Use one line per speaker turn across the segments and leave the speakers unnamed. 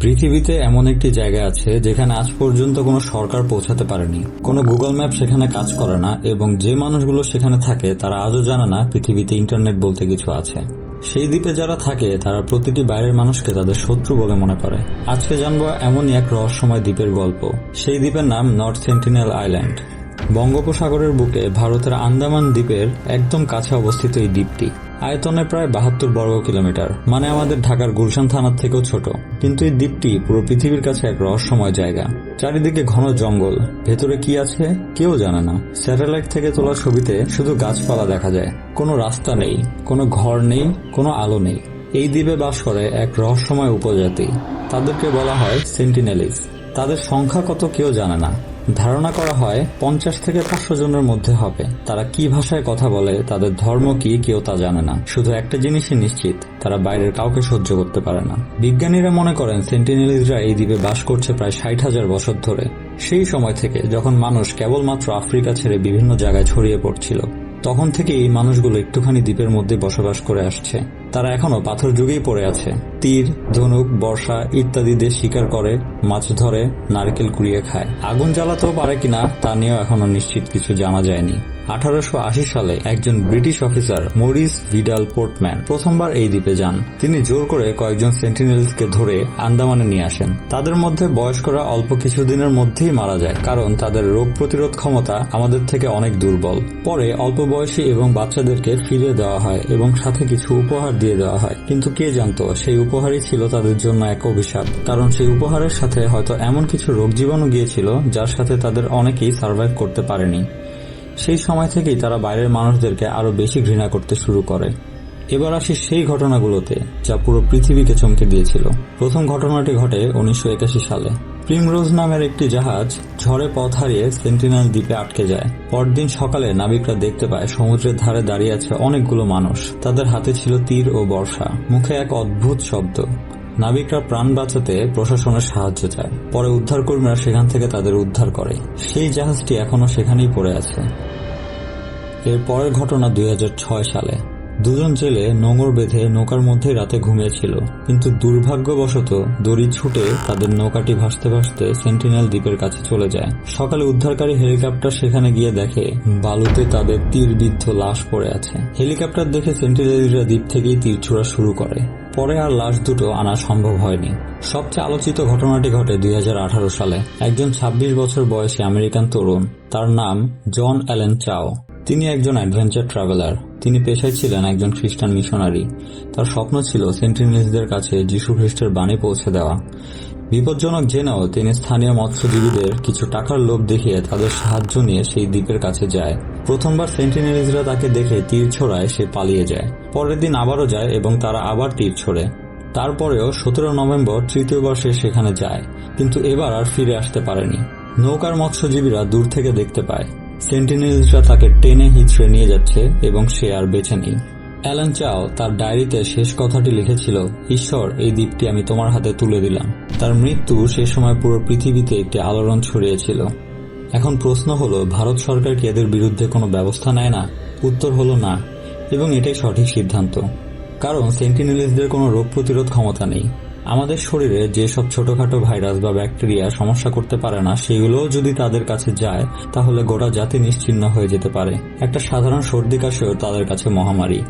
পৃথিবীতে এমন একটি জায়গা আছে যেখানে আজ পর্যন্ত কোনো সরকার পৌঁছাতে পারেনি, কোনো গুগল ম্যাপ সেখানে কাজ করে না, এবং যে মানুষগুলো সেখানে থাকে তারা আজও জানে না পৃথিবীতে ইন্টারনেট বলতে কিছু আছে। সেই দ্বীপে যারা থাকে তারা প্রতিটি বাইরের মানুষকে তাদের শত্রু বলে মনে করে। আজকে জানবো এমনই এক রহস্যময় দ্বীপের গল্প। সেই দ্বীপের নাম নর্থ সেন্টিনেল আইল্যান্ড। বঙ্গোপসাগরের বুকে ভারতের আন্দামান দ্বীপের একদম কাছে অবস্থিত এই দ্বীপটি। আয়তনে প্রায় 72 বর্গ কিলোমিটার, মানে আমাদের ঢাকার গুলশান থানার থেকেও ছোট। কিন্তু এই দ্বীপটি পুরো পৃথিবীর কাছে এক রহস্যময় জায়গা। চারিদিকে ঘন জঙ্গল, ভেতরে কি আছে কেউ জানে না। স্যাটেলাইট থেকে তোলা ছবিতে শুধু গাছপালা দেখা যায়, কোনো রাস্তা নেই, কোনো ঘর নেই, কোনো আলো নেই। এই দ্বীপে বাস করে এক রহস্যময় উপজাতি, তাদেরকে বলা হয় সেন্টিনেলিস। তাদের সংখ্যা কত কেউ জানে না। ধারণা করা হয় 50 থেকে 500 জনের মধ্যে হবে। তারা কি ভাষায় কথা বলে, তাদের ধর্ম কি, কেউ তা জানে না। শুধু একটা জিনিসই নিশ্চিত, তারা বাইরের কাউকে সহ্য করতে পারে না। বিজ্ঞানীরা মনে করেন সেন্টিনেলিসরা এই দ্বীপে বাস করছে প্রায় 60,000 বছর ধরে, সেই সময় থেকে যখন মানুষ কেবলমাত্র আফ্রিকা ছেড়ে বিভিন্ন জায়গায় ছড়িয়ে পড়ছিল। তখন থেকে এই মানুষগুলো একটুখানি দ্বীপের মধ্যে বসবাস করে আসছে। তারা এখনো পাথর যুগেই পড়ে আছে। তীর, ধনুক, বর্ষা ইত্যাদি দিয়ে শিকার করে, মাছ ধরে, নারকেল কুড়িয়ে খায়। আগুন জ্বালাতেও পারে কিনা তা নিয়েও এখনো নিশ্চিত কিছু জানা যায়নি। 1880 সালে একজন British officer Maurice Vidal Portman প্রথমবার এই দ্বীপে যান। তিনি জোর করে কয়েকজন সেন্টিনেলসকে ধরে আন্দামানে নিয়ে আসেন। তাদের মধ্যে বয়স্করা অল্প কিছুদিনের মধ্যেই মারা যায়, কারণ তাদের রোগ প্রতিরোধ ক্ষমতা আমাদের থেকে অনেক দুর্বল। পরে অল্প বয়সী এবং বাচ্চাদেরকে ফিরিয়ে দেওয়া হয় এবং সাথে কিছু উপহার দিয়ে দেওয়া হয়। কিন্তু কে জানতো সেই উপহারই ছিল তাদের জন্য এক অভিশাপ, কারণ সেই উপহারের সাথে হয়তো এমন কিছু রোগ জীবাণু গিয়েছিল যার সাথে তাদের অনেকেই সার্ভাইভ করতে পারেনি। সেই সময় থেকেই তারা বাইরের মানুষদেরকে আরো বেশি ঘৃণা করতে শুরু করে। এবার আসি সেই ঘটনাগুলোতে যা পুরো পৃথিবীকে চমকে দিয়েছিল। প্রথম ঘটনাটি ঘটে 1981 সালে। প্রিমরোজ নামের একটি জাহাজ ঝড়ে পথ হারিয়ে সেন্টিনেল দ্বীপে আটকে যায়। পরদিন সকালে নাবিকরা দেখতে পায় সমুদ্রের ধারে দাঁড়িয়ে আছে অনেকগুলো মানুষ। তাদের হাতে ছিল তীর ও বর্ষা, মুখে এক অদ্ভুত শব্দ। নাবিকরা প্রাণ বাঁচাতে প্রশাসনের সাহায্য চায়। পরে উদ্ধারকর্মীরা সেখান থেকে তাদের উদ্ধার করে। সেই জাহাজটি এখনো সেখানেই পড়ে আছে। এর পরের ঘটনা 2006 সালে। দুজন জেলে নোঙর বেঁধে নৌকার মধ্যে রাতে ঘুমিয়েছিল, কিন্তু দুর্ভাগ্যবশত দড়ি ছুটে তাদের নৌকাটি ভাসতে ভাসতে সেন্টিনেল দ্বীপের কাছে চলে যায়। সকালে উদ্ধারকারী হেলিকপ্টার সেখানে গিয়ে দেখে বালুতে তাদের তীরবিদ্ধ লাশ পড়ে আছে। হেলিকপ্টার দেখে সেন্টিনেলিরা দ্বীপ থেকেই তীর ছোড়া শুরু করে। পরে আর লাশ দুটো আনা সম্ভব হয়নি। সবচেয়ে আলোচিত ঘটনাটি ঘটে 2018 সালে। একজন 26 বছর বয়সী আমেরিকান তরুণ, তার নাম জন অ্যালেন চাও। তিনি একজন অ্যাডভেঞ্চার ট্রাভেলার। তিনি পেশায় ছিলেন একজন খ্রিস্টান মিশনারি। তার স্বপ্ন ছিল সেন্টিনেলিসদের কাছে যীশু খ্রিস্টের বাণী পৌঁছে দেওয়া। বিপজ্জনক জেনেও তিনি স্থানীয় মৎস্যজীবীদের কিছু টাকার লোভ দেখিয়ে তাদের সাহায্য নিয়ে সেই দ্বীপের কাছে যায়। প্রথমবার সেন্টিনেলিসরা তাকে দেখে তীর ছোড়ায় সে পালিয়ে যায়। পরের দিন আবারও যায় এবং তারা আবার তীর ছোড়ে। তারপরেও 17 নভেম্বর তৃতীয়বার সে সেখানে যায়, কিন্তু এবার আর ফিরে আসতে পারেনি। নৌকার মৎস্যজীবীরা দূর থেকে দেখতে পায় সেন্টিনেলিসরা তাকে টেনে হিঁচড়ে নিয়ে যাচ্ছে এবং সে আর বেঁচে নেই। অ্যালেন চাও তার ডায়েরিতে শেষ কথাটি লিখেছিল, ঈশ্বর, এই দ্বীপটি আমি তোমার হাতে তুলে দিলাম। তার মৃত্যু সে সময় পুরো পৃথিবীতে একটি আলোড়ন ছড়িয়েছিল। এখন প্রশ্ন হলো, ভারত সরকার কি এদের বিরুদ্ধে কোনো ব্যবস্থা নেয় না? উত্তর হলো না, এবং এটাই সঠিক সিদ্ধান্ত। কারণ সেন্টিনেলিসদের কোনো রোগ প্রতিরোধ ক্ষমতা নেই। আমাদের শরীরে যেসব ছোটখাটো ভাইরাস বা ব্যাকটেরিয়া সমস্যা করতে পারে না, সেগুলোও যদি তাদের কাছে যায় তাহলে গোটা জাতি নিশ্চিহ্ন হয়ে যেতে পারে। একটা সাধারণ সর্দি কাশিও তাদের কাছে মহামারী।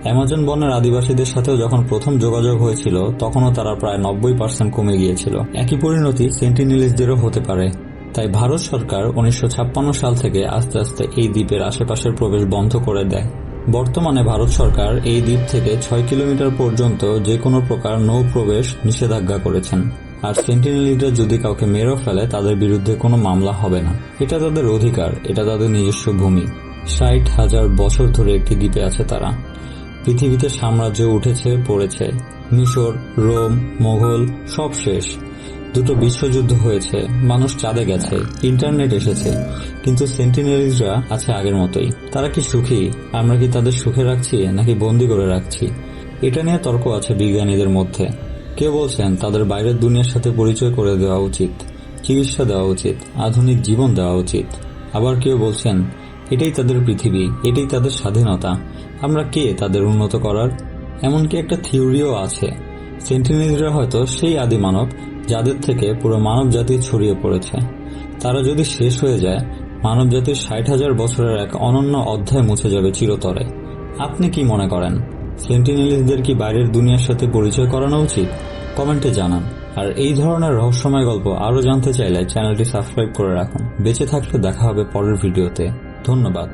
অ্যামাজন বনের আদিবাসীদের সাথেও যখন প্রথম যোগাযোগ হয়েছিল তখনও তারা প্রায় 90% কমে গিয়েছিল। একই পরিণতি সেন্টিনেলিসদেরও হতে পারে। তাই ভারত সরকার 1956 সাল থেকে আস্তে আস্তে এই দ্বীপের আশেপাশের প্রবেশ বন্ধ করে দেয়। বর্তমানে ভারত সরকার এই দ্বীপ থেকে 6 কিলোমিটার পর্যন্ত যে কোনো প্রকার নৌ প্রবেশ নিষেধাজ্ঞা করেছেন। আর সেন্টিনেলিরা যদি কাউকে মেরেও ফেলে তাদের বিরুদ্ধে কোনো মামলা হবে না। এটা তাদের অধিকার, এটা তাদের নিজস্ব ভূমি। 60,000 বছর ধরে একটি দ্বীপে আছে তারা। পৃথিবীতে সাম্রাজ্য উঠেছে পড়েছে, মিশর, রোম, মোগল সব শেষ। দুটো বিশ্বযুদ্ধ হয়েছে, মানুষ চাঁদে গেছে, ইন্টারনেট এসেছে, কিন্তু সেন্টিনেলিসরা আছে আগের মতোই। তারা কি সুখী? আমরা কি তাদের সুখে রাখছি নাকি বন্দি করে রাখছি? এটা নিয়ে তর্ক আছে বিজ্ঞানীদের মধ্যে। কেউ বলছেন তাদের বাইরের দুনিয়ার সাথে পরিচয় করে দেওয়া উচিত, চিকিৎসা দেওয়া উচিত, আধুনিক জীবন দেওয়া উচিত। আবার কেউ বলছেন এটাই তাদের পৃথিবী, এটাই তাদের স্বাধীনতা, আমরা কে তাদের উন্নত করার? এমনকি একটা থিওরিও আছে, সেন্টিনেলিরা হয়তো সেই আদি মানব যাদের থেকে পুরো মানব জাতি ছড়িয়ে পড়েছে। তারা যদি শেষ হয়ে যায়, মানব জাতির 60,000 বছরের এক অনন্য অধ্যায় মুছে যাবে চিরতরে। আপনি কি মনে করেন, সেন্টিনেলিসদের কি বাইরের দুনিয়ার সাথে পরিচয় করানো উচিত? কমেন্টে জানান। আর এই ধরনের রহস্যময় গল্প আরও জানতে চাইলে চ্যানেলটি সাবস্ক্রাইব করে রাখুন। বেঁচে থাকলে দেখা হবে পরের ভিডিওতে। ধন্যবাদ।